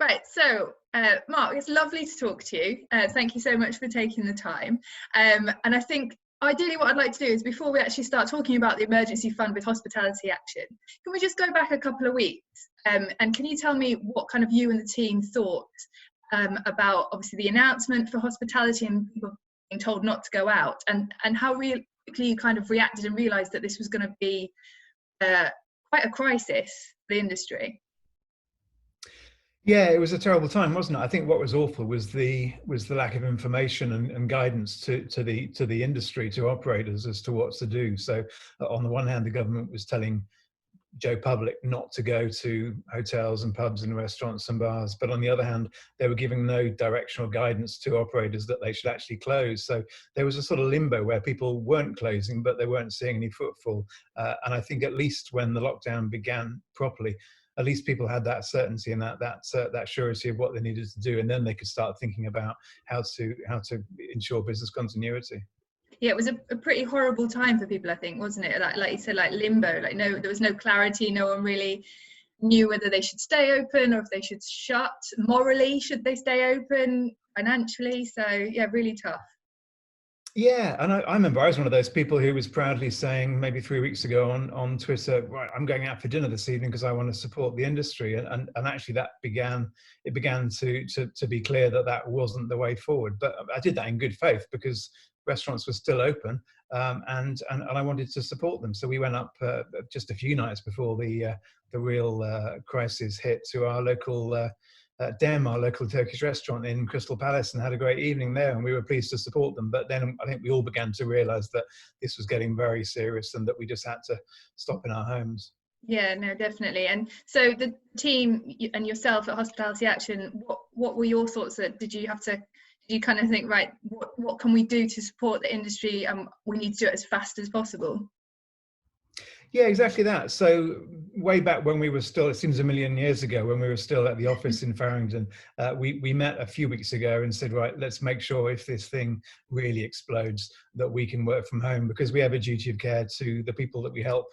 Right, so Mark, it's lovely to talk to you. Thank you so much for taking the time. And I think ideally what I'd like to do is, before we actually start talking about the emergency fund with Hospitality Action, can we just go back a couple of weeks? And can you tell me what kind of you and the team thought about obviously the announcement for hospitality and people being told not to go out, and how really quickly you kind of reacted and realised that this was going to be quite a crisis for the industry? Yeah, it was a terrible time, wasn't it? I think what was awful was the lack of information and guidance to the industry, to operators, as to what to do. So on the one hand, the government was telling Joe Public not to go to hotels and pubs and restaurants and bars, but on the other hand, they were giving no directional guidance to operators that they should actually close. So there was a sort of limbo where people weren't closing, but they weren't seeing any footfall. And I think at least when the lockdown began properly, at least people had that certainty and that surety of what they needed to do, and then they could start thinking about how to ensure business continuity. Yeah, it was a pretty horrible time for people, I think, wasn't it? Like you said, like limbo, like there was no clarity. No one really knew whether they should stay open or if they should shut. Morally, should they stay open? Financially? So yeah, really tough. Yeah, and I remember I was one of those people who was proudly saying maybe 3 weeks ago on Twitter, right, I'm going out for dinner this evening because I want to support the industry, and actually that began to be clear that wasn't the way forward. But I did that in good faith because restaurants were still open, and I wanted to support them. So we went up just a few nights before the real crisis hit to our local Dem, our local Turkish restaurant in Crystal Palace, and had a great evening there, and we were pleased to support them. But then I think we all began to realise that this was getting very serious and that we just had to stop in our homes. Yeah, no, definitely. And so the team and yourself at Hospitality Action, what were your thoughts? Did you kind of think, right, what can we do to support the industry, and we need to do it as fast as possible? Yeah, exactly that. So way back when we were still, it seems a million years ago, when we were still at the office in Farringdon, we met a few weeks ago and said, right, let's make sure if this thing really explodes that we can work from home, because we have a duty of care to the people that we help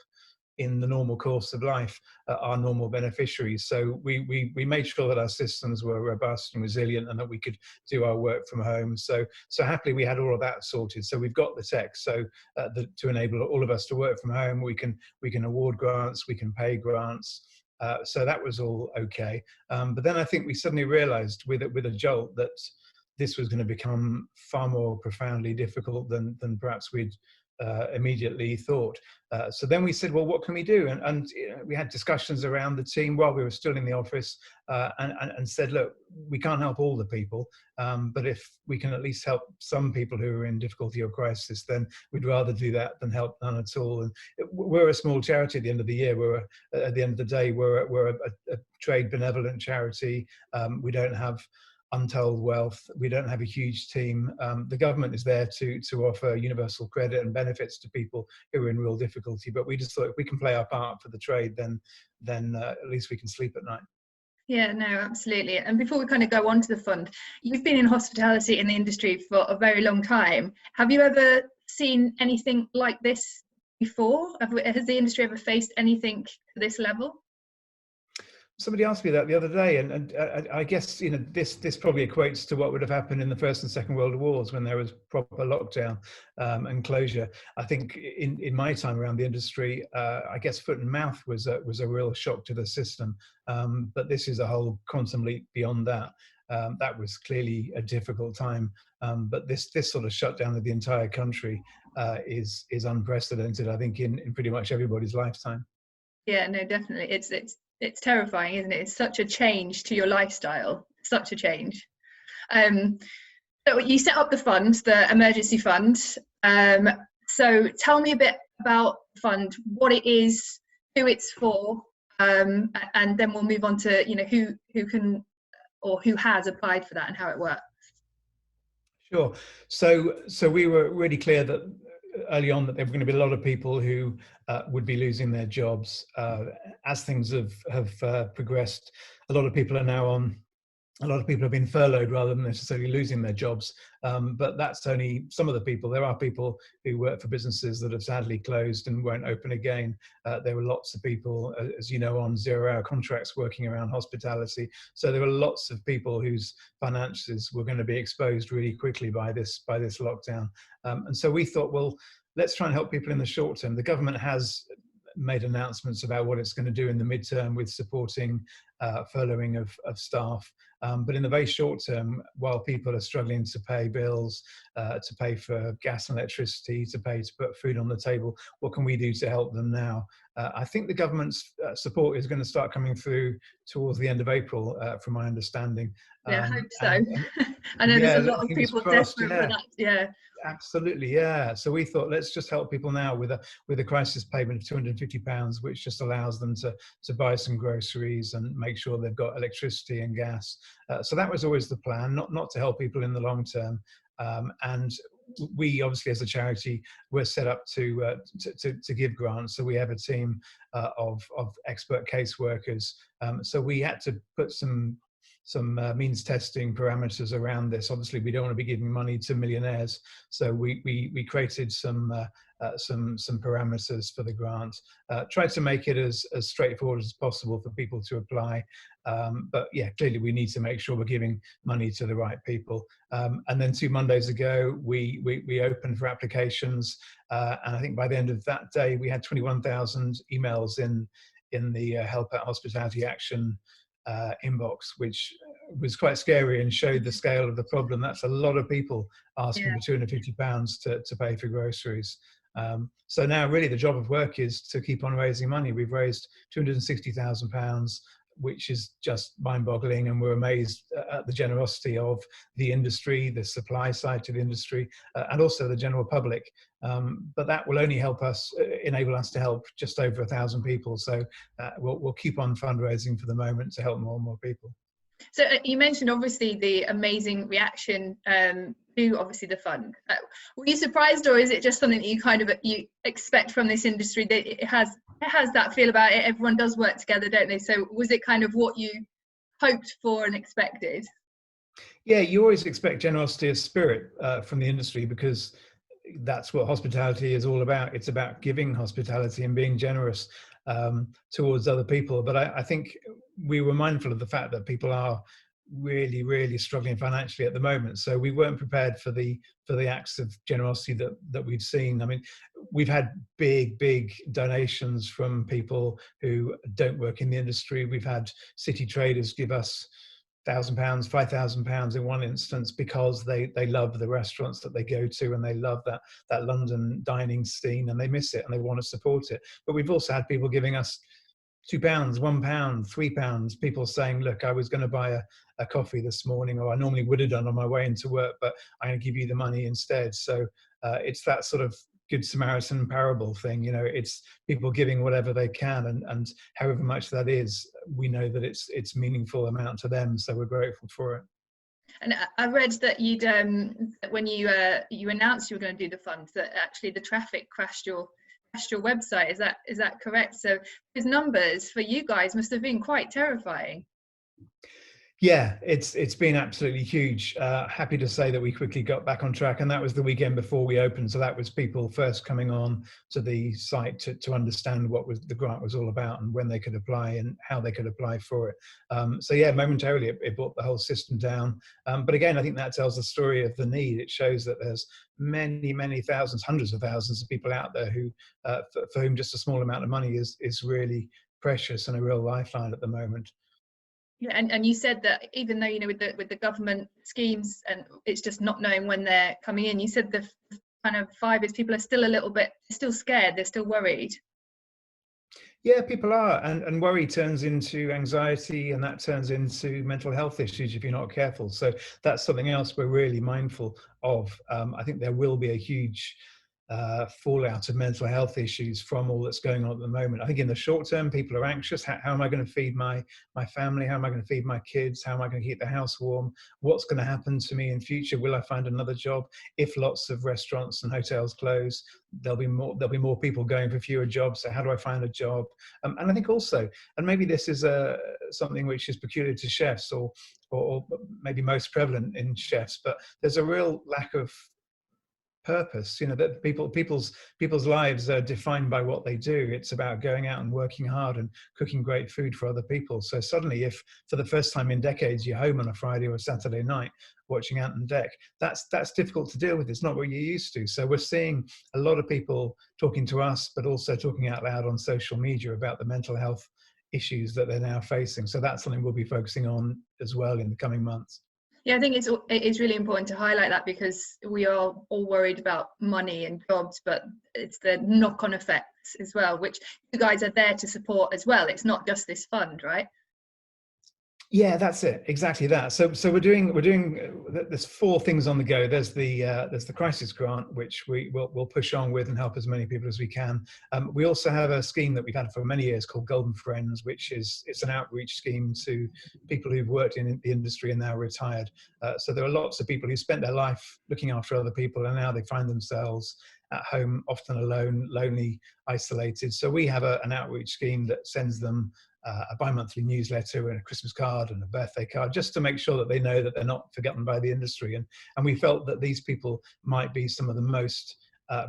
in the normal course of life, our normal beneficiaries. So we made sure that our systems were robust and resilient and that we could do our work from home. So happily we had all of that sorted. So we've got the tech so to enable all of us to work from home. We can award grants, we can pay grants. So that was all okay. But then I think we suddenly realized with a jolt that this was going to become far more profoundly difficult than perhaps we'd immediately thought. So then we said, well, what can we do? And we had discussions around the team while we were still in the office, and said, look, we can't help all the people, but if we can at least help some people who are in difficulty or crisis, then we'd rather do that than help none at all. And we're a small charity at the end of the year. At the end of the day, we're a trade benevolent charity. We don't have untold wealth. We don't have a huge team. The government is there to offer universal credit and benefits to people who are in real difficulty. But we just thought if we can play our part for the trade, then at least we can sleep at night. Yeah, no, absolutely. And before we kind of go on to the fund, you've been in hospitality in the industry for a very long time. Have you ever seen anything like this before? Has the industry ever faced anything to this level? Somebody asked me that the other day, and I guess this probably equates to what would have happened in the First and Second World Wars when there was proper lockdown and closure. I think in my time around the industry, I guess foot and mouth was a real shock to the system, but this is a whole quantum leap beyond that. That was clearly a difficult time, but this sort of shutdown of the entire country is unprecedented, I think, in pretty much everybody's lifetime. Yeah, no, definitely. It's terrifying, isn't it? It's such a change to your lifestyle. Such a change. So you set up the fund, the emergency fund. So tell me a bit about the fund, what it is, who it's for, and then we'll move on to who can or who has applied for that and how it works. Sure. So we were really clear that early on that there were going to be a lot of people who would be losing their jobs. As things have progressed, a lot of people are now on a lot of people have been furloughed rather than necessarily losing their jobs. But that's only some of the people. There are people who work for businesses that have sadly closed and won't open again. There were lots of people, as you know, on 0-hour contracts working around hospitality. So there were lots of people whose finances were going to be exposed really quickly by this lockdown. And so we thought, well, let's try and help people in the short term. The government has made announcements about what it's going to do in the midterm with supporting furloughing of staff. But in the very short term, while people are struggling to pay bills, to pay for gas and electricity, to put food on the table, what can we do to help them now? I think the government's support is going to start coming through towards the end of April, from my understanding. Yeah, I hope so. I know yeah, there's a lot of people crossed, desperate for that. Yeah. Absolutely, yeah. So we thought, let's just help people now with a crisis payment of £250, which just allows them to buy some groceries and make sure they've got electricity and gas. So that was always the plan, not to help people in the long term. And we obviously, as a charity, we're set up to give grants. So we have a team of expert caseworkers. So we had to put some means testing parameters around this. Obviously, we don't want to be giving money to millionaires, so we created some parameters for the grant. Tried to make it as straightforward as possible for people to apply. But yeah, clearly we need to make sure we're giving money to the right people. And then 2 Mondays ago, we opened for applications, and I think by the end of that day, we had 21,000 emails in the Help Out Hospitality Action inbox, which was quite scary and showed the scale of the problem. That's a lot of people asking for £250 to pay for groceries. So now really the job of work is to keep on raising money. We've raised £260,000, which is just mind-boggling, and we're amazed at the generosity of the industry, the supply side to the industry, and also the general public. But that will only enable us to help just over 1,000 people. So we'll keep on fundraising for the moment to help more and more people. So you mentioned obviously the amazing reaction to obviously the fund. Were you surprised, or is it just something that you expect from this industry, that it has that feel about it? Everyone does work together, don't they? So was it kind of what you hoped for and expected? Yeah, you always expect generosity of spirit from the industry, because that's what hospitality is all about. It's about giving hospitality and being generous towards other people. But I think we were mindful of the fact that people are really, really struggling financially at the moment. So we weren't prepared for the acts of generosity that we've seen. I mean, we've had big donations from people who don't work in the industry. We've had city traders give us £1,000, £5,000 in one instance, because they love the restaurants that they go to, and they love that London dining scene, and they miss it and they want to support it. But we've also had people giving us £2, £1, £3, people saying, look, I was going to buy a coffee this morning, or I normally would have done on my way into work, but I'm going to give you the money instead. So it's that sort of Good Samaritan parable thing. You know, it's people giving whatever they can, and however much that is, we know that it's meaningful amount to them, so we're grateful for it. And I read that you'd when you announced you were going to do the fund, that actually the traffic crashed your website. Is that correct? So those numbers for you guys must have been quite terrifying. Yeah, it's been absolutely huge. Happy to say that we quickly got back on track, and that was the weekend before we opened. So that was people first coming on to the site to understand what the grant was all about, and when they could apply and how they could apply for it. So yeah, momentarily it brought the whole system down. But again, I think that tells the story of the need. It shows that there's many thousands, hundreds of thousands of people out there who, for whom just a small amount of money is really precious and a real lifeline at the moment. Yeah, and you said that even though, with the government schemes, and it's just not knowing when they're coming in, you said the kind of vibe is people are still still scared, they're still worried. Yeah, people are, and worry turns into anxiety, and that turns into mental health issues if you're not careful. So that's something else we're really mindful of. I think there will be a huge fallout of mental health issues from all that's going on at the moment. I think in the short term, people are anxious. How am I going to feed my family? How am I going to feed my kids? How am I going to keep the house warm? What's going to happen to me in future? Will I find another job? If lots of restaurants and hotels close, there'll be more people going for fewer jobs. So how do I find a job? And I think also, and maybe this is something which is peculiar to chefs, or maybe most prevalent in chefs, but there's a real lack of purpose, that people's lives are defined by what they do. It's about going out and working hard and cooking great food for other people. So suddenly, if for the first time in decades you're home on a Friday or a Saturday night watching Ant and Dec, that's difficult to deal with. It's not what you're used to. So we're seeing a lot of people talking to us, but also talking out loud on social media about the mental health issues that they're now facing. So that's something we'll be focusing on as well in the coming months. Yeah, I think it's really important to highlight that, because we are all worried about money and jobs, but it's the knock-on effects as well, which you guys are there to support as well. It's not just this fund, right? Yeah, that's it. Exactly that. So we're doing. There's 4 things on the go. There's the crisis grant, which we'll push on with and help as many people as we can. We also have a scheme that we've had for many years called Golden Friends, which it's an outreach scheme to people who've worked in the industry and now retired. So there are lots of people who spent their life looking after other people, and now they find themselves at home, often alone, lonely, isolated. So we have an outreach scheme that sends them a bi-monthly newsletter and a Christmas card and a birthday card, just to make sure that they know that they're not forgotten by the industry. And we felt that these people might be some of the most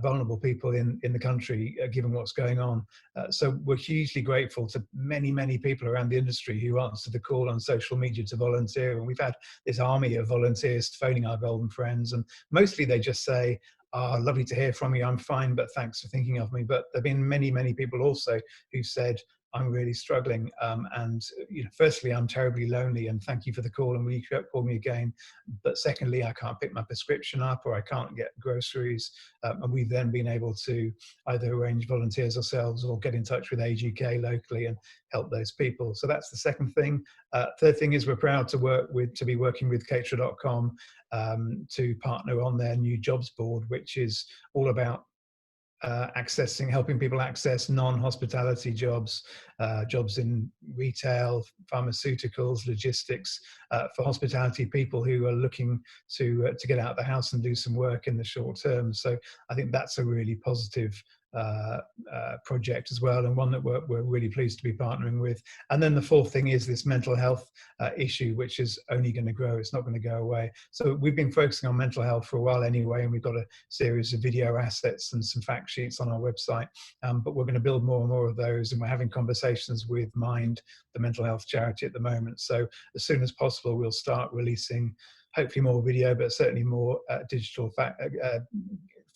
vulnerable people in the country, given what's going on. So we're hugely grateful to many people around the industry who answered the call on social media to volunteer. And we've had this army of volunteers phoning our Golden Friends, and mostly they just say, lovely to hear from you, I'm fine, but thanks for thinking of me. But there have been many people also who said, I'm really struggling, and firstly, I'm terribly lonely, and thank you for the call, and will you call me again? But secondly, I can't pick my prescription up, or I can't get groceries, and we've then been able to either arrange volunteers ourselves or get in touch with AGK locally and help those people. So that's the second thing. Third thing is we're proud to be working with Caterer.com to partner on their new jobs board, which is all about helping people access non-hospitality jobs, jobs in retail, pharmaceuticals, logistics, for hospitality people who are looking to get out of the house and do some work in the short term. So I think that's a really positive project as well, and one that we're really pleased to be partnering with. And then the fourth thing is this mental health issue, which is only going to grow. It's not going to go away. So we've been focusing on mental health for a while anyway, and we've got a series of video assets and some fact sheets on our website, but we're going to build more and more of those, and we're having conversations with Mind, the mental health charity, at the moment. So as soon as possible, we'll start releasing hopefully more video, but certainly more digital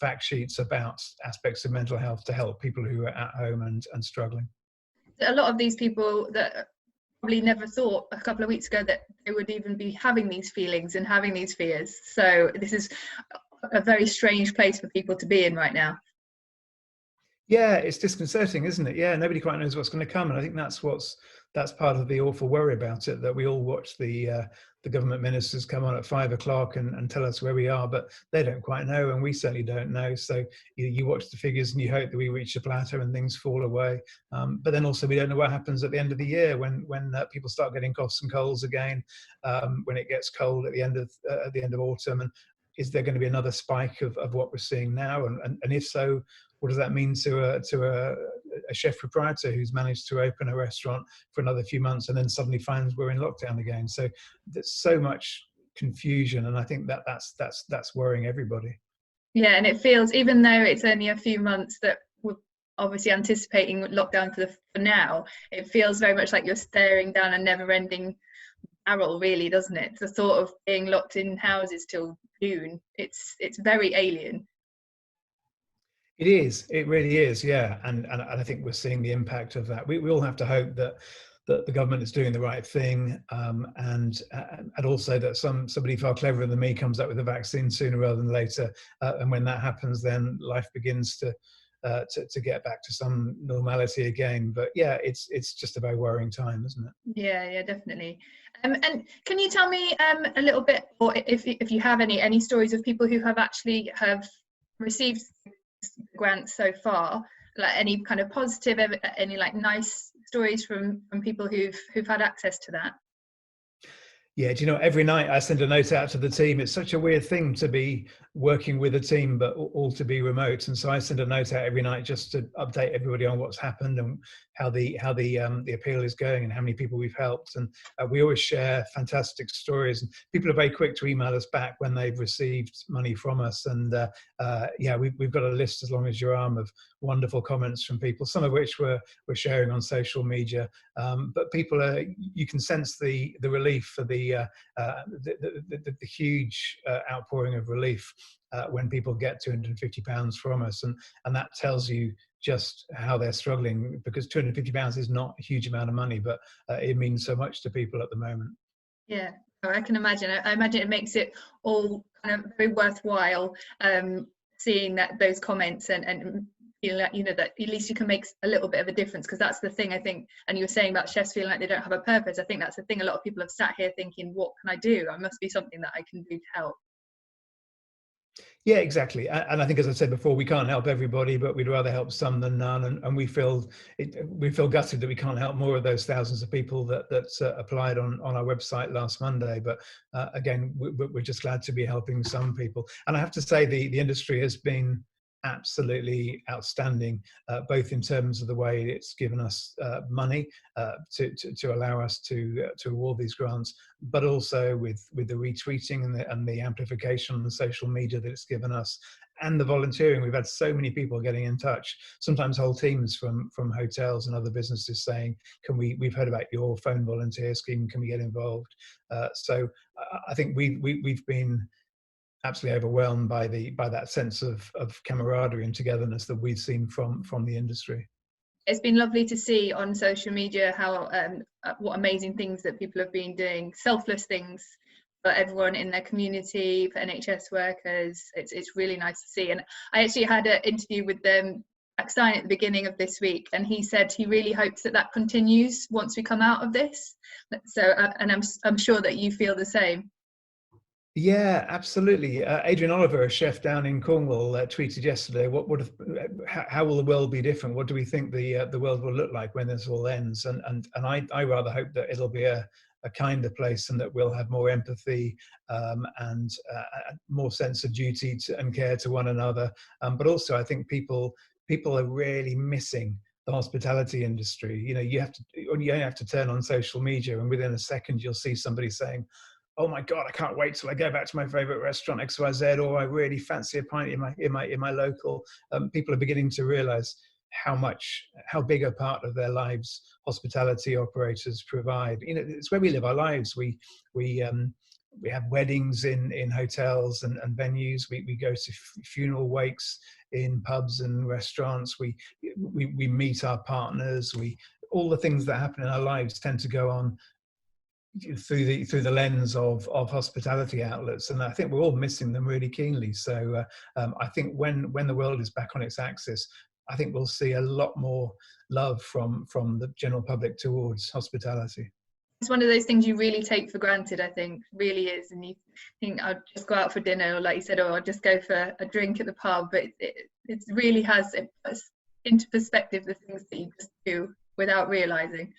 fact sheets about aspects of mental health to help people who are at home and struggling. A lot of these people that probably never thought a couple of weeks ago that they would even be having these feelings and having these fears. So this is a very strange place for people to be in right now. Yeah, it's disconcerting, isn't it? Yeah, nobody quite knows what's going to come, and I think that's part of the awful worry about it, that we all watch the government ministers come on at 5 o'clock and tell us where we are, but they don't quite know, and we certainly don't know. So you watch the figures and you hope that we reach a plateau and things fall away, but then also we don't know what happens at the end of the year when people start getting coughs and colds again, when it gets cold at the end of autumn, and is there going to be another spike of what we're seeing now, and if so, what does that mean to a chef proprietor who's managed to open a restaurant for another few months and then suddenly finds we're in lockdown again? So there's so much confusion, and I think that's worrying everybody. Yeah, and it feels, even though it's only a few months that we're obviously anticipating lockdown for now, it feels very much like you're staring down a never-ending barrel, really, doesn't it? The thought of being locked in houses till June, it's very alien. It is. It really is. Yeah, and I think we're seeing the impact of that. We all have to hope that the government is doing the right thing, and also that somebody far cleverer than me comes up with a vaccine sooner rather than later. And when that happens, then life begins to get back to some normality again. But yeah, it's just a very worrying time, isn't it? Yeah, definitely. And can you tell me a little bit, or if you have any stories of people who have actually received grants so far? Like any kind of positive, any like nice stories from people who've had access to that? Yeah, do you know, every night I send a note out to the team. It's such a weird thing to be working with a team, but all to be remote. And so I send a note out every night just to update everybody on what's happened and how the appeal is going and how many people we've helped. And we always share fantastic stories. And people are very quick to email us back when they've received money from us. And yeah, we've got a list as long as your arm of wonderful comments from people, some of which we're sharing on social media. But people are, you can sense the relief for the huge outpouring of relief when people get £250 from us, and that tells you just how they're struggling, because £250 is not a huge amount of money, but it means so much to people at the moment. Yeah, I can imagine. I imagine it makes it all kind of very worthwhile, seeing that those comments and feeling like, you know, that at least you can make a little bit of a difference, because that's the thing I think. And you were saying about chefs feeling like they don't have a purpose. I think that's the thing. A lot of people have sat here thinking, what can I do? I must be something that I can do to help. Yeah, exactly. And I think, as I said before, we can't help everybody, but we'd rather help some than none. And we feel gutted that we can't help more of those thousands of people that applied on our website last Monday. But again, we're just glad to be helping some people. And I have to say, the industry has been absolutely outstanding, both in terms of the way it's given us money to allow us to award these grants, but also with the retweeting and the amplification on the social media that it's given us, and the volunteering. We've had so many people getting in touch, sometimes whole teams from hotels and other businesses saying, we've heard about your phone volunteer scheme, can we get involved? So I think we've been absolutely overwhelmed by that sense of camaraderie and togetherness that we've seen from the industry. It's been lovely to see on social media how what amazing things that people have been doing, selfless things for everyone in their community, for NHS workers. It's really nice to see. And I actually had an interview with Jack Stein at the beginning of this week, and he said he really hopes that continues once we come out of this. So and I'm sure that you feel the same. Yeah, absolutely. Adrian Oliver, a chef down in Cornwall, tweeted yesterday, how will the world be different? What do we think the world will look like when this all ends? And I rather hope that it'll be a kinder place, and that we'll have more empathy and more sense of duty and care to one another. But also, I think people are really missing the hospitality industry. You know, you only have to turn on social media, and within a second you'll see somebody saying, oh my God, I can't wait till I go back to my favorite restaurant XYZ, or I really fancy a pint in my local. People are beginning to realize how big a part of their lives hospitality operators provide. You know, it's where we live our lives. We have weddings in hotels and venues. We go to funeral wakes in pubs and restaurants. We meet our partners. All the things that happen in our lives tend to go on through the lens of hospitality outlets, and I think we're all missing them really keenly. So I think when the world is back on its axis, I think we'll see a lot more love from the general public towards hospitality. It's one of those things you really take for granted, I think, really is. And you think, I'll just go out for dinner, or like you said, or I'll just go for a drink at the pub. But it really has, it puts into perspective the things that you just do without realizing.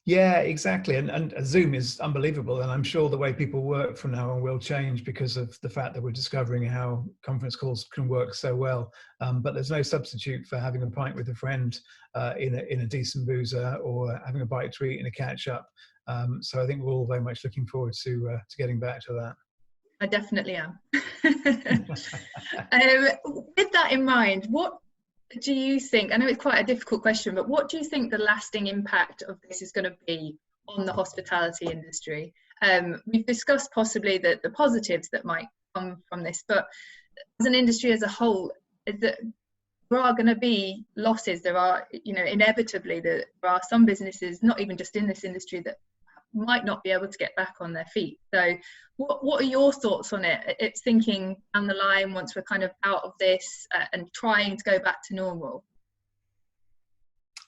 Yeah, exactly. And Zoom is unbelievable. And I'm sure the way people work from now on will change because of the fact that we're discovering how conference calls can work so well. But there's no substitute for having a pint with a friend in a decent boozer, or having a bite to eat in a catch up. So I think we're all very much looking forward to getting back to that. I definitely am. With that in mind, what do you think, I know it's quite a difficult question, but what do you think the lasting impact of this is going to be on the hospitality industry? We've discussed possibly the positives that might come from this, but as an industry as a whole, is that there are going to be losses. There are, you know, inevitably there are some businesses, not even just in this industry, that might not be able to get back on their feet. So what are your thoughts on it? It's thinking down the line, once we're kind of out of this and trying to go back to normal.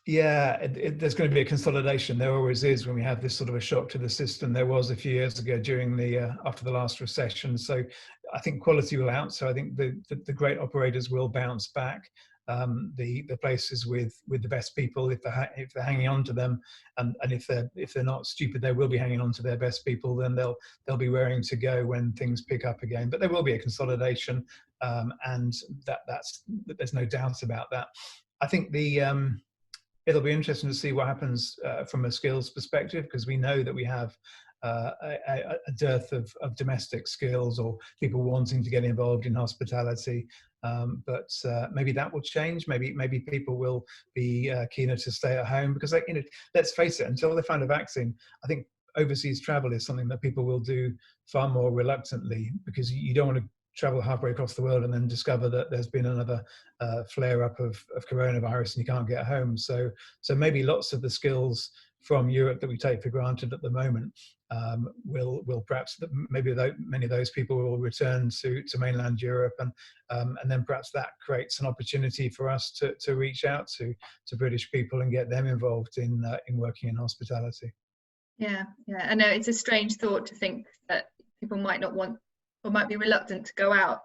Yeah, there's going to be a consolidation. There always is when we have this sort of a shock to the system. There was a few years ago during the after the last recession. So I think quality will out. So I think the great operators will bounce back. The places with the best people, if they're hanging on to them, and if they're not stupid, they will be hanging on to their best people. Then they'll be raring to go when things pick up again. But there will be a consolidation, and there's no doubt about that. I think it'll be interesting to see what happens from a skills perspective, because we know that we have a dearth of domestic skills or people wanting to get involved in hospitality. But maybe that will change. Maybe people will be keener to stay at home because, let's face it, until they find a vaccine, I think overseas travel is something that people will do far more reluctantly, because you don't want to travel halfway across the world and then discover that there's been another flare up of coronavirus and you can't get home. So maybe lots of the skills from Europe that we take for granted at the moment will perhaps, maybe many of those people will return to mainland Europe, and then perhaps that creates an opportunity for us to reach out to British people and get them involved in working in hospitality. Yeah, I know it's a strange thought to think that people might not want or might be reluctant to go out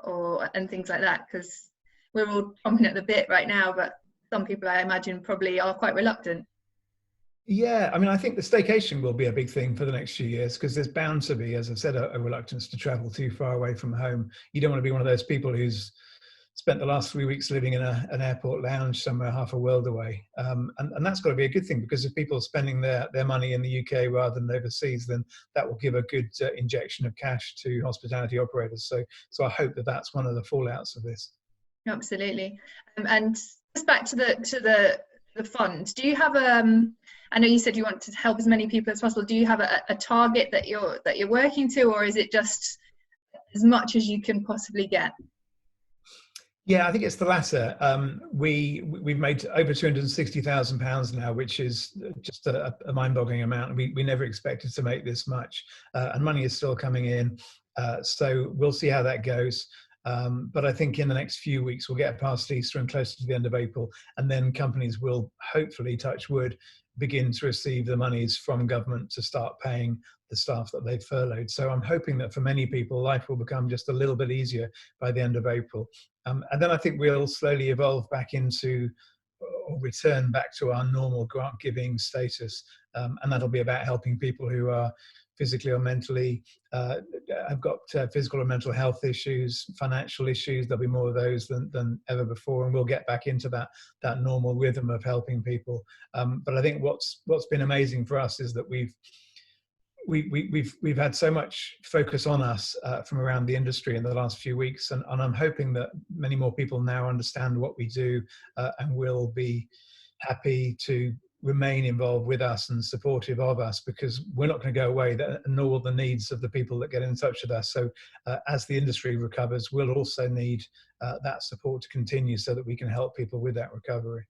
and things like that, because we're all chomping at the bit right now, but some people, I imagine, probably are quite reluctant. Yeah, I mean, I think the staycation will be a big thing for the next few years, because there's bound to be, as I said, a reluctance to travel too far away from home. You don't want to be one of those people who's spent the last 3 weeks living in an airport lounge somewhere half a world away. And that's got to be a good thing, because if people are spending their money in the UK rather than overseas, then that will give a good injection of cash to hospitality operators. So I hope that that's one of the fallouts of this. Absolutely. And just back to the fund, do you have I know you said you want to help as many people as possible. Do you have a target that you're working to, or is it just as much as you can possibly get? Yeah, I think it's the latter. We've made over £260,000 now, which is just a mind-boggling amount. We never expected to make this much, and money is still coming in. So we'll see how that goes. But I think in the next few weeks we'll get past Easter and closer to the end of April, and then companies will hopefully, touch wood, begin to receive the monies from government to start paying the staff that they've furloughed. So I'm hoping that for many people, life will become just a little bit easier by the end of April. And then I think we'll slowly evolve back into, or return back to, our normal grant giving status. And that'll be about helping people who are physically or mentally, have got physical or mental health issues, financial issues. There'll be more of those than ever before, and we'll get back into that normal rhythm of helping people. But I think what's been amazing for us is that we've had so much focus on us from around the industry in the last few weeks, and I'm hoping that many more people now understand what we do and will be happy to remain involved with us and supportive of us, because we're not going to go away, nor will the needs of the people that get in touch with us. So as the industry recovers, we'll also need that support to continue, so that we can help people with that recovery.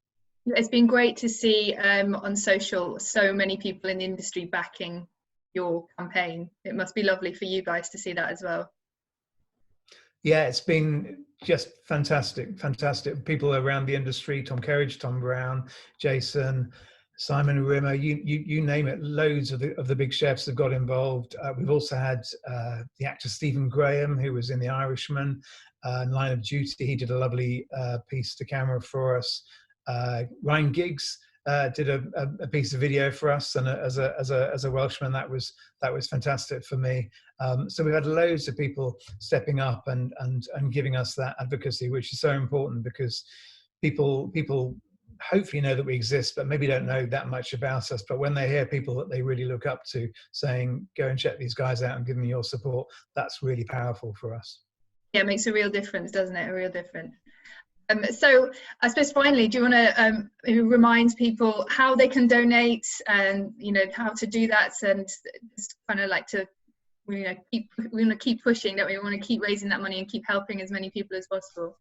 It's been great to see on social so many people in the industry backing your campaign. It must be lovely for you guys to see that as well. Yeah, it's been just fantastic. People around the industry, Tom Kerridge, Tom Brown, Jason, Simon Rimmer, you name it, loads of the big chefs have got involved. We've also had the actor Stephen Graham, who was in The Irishman, Line of Duty. He did a lovely piece to camera for us. Ryan Giggs did a piece of video for us, and as a Welshman, that was fantastic for me. So we've had loads of people stepping up and giving us that advocacy, which is so important, because people hopefully know that we exist, but maybe don't know that much about us. But when they hear people that they really look up to saying, go and check these guys out and give them your support, that's really powerful for us. Yeah, it makes a real difference, doesn't it? A real difference. So I suppose finally, do you want to remind people how they can donate, and how to do that, and just kind of like to we want to keep pushing, that we want to keep raising that money and keep helping as many people as possible.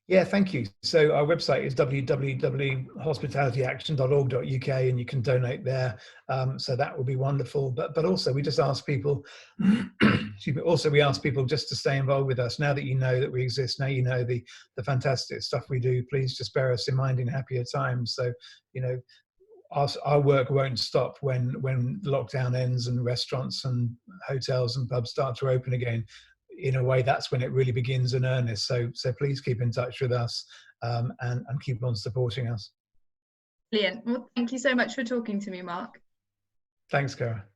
Yeah, thank you. So our website is www.hospitalityaction.org.uk, and you can donate there. So that would be wonderful. But also we just ask people, excuse me, also we ask people just to stay involved with us. Now that you know that we exist, now you know the fantastic stuff we do, please just bear us in mind in happier times. So, you know, our work won't stop when lockdown ends and restaurants and hotels and pubs start to open again. In a way, that's when it really begins in earnest. So please keep in touch with us, and keep on supporting us. Brilliant. Well, thank you so much for talking to me, Mark. Thanks, Cara.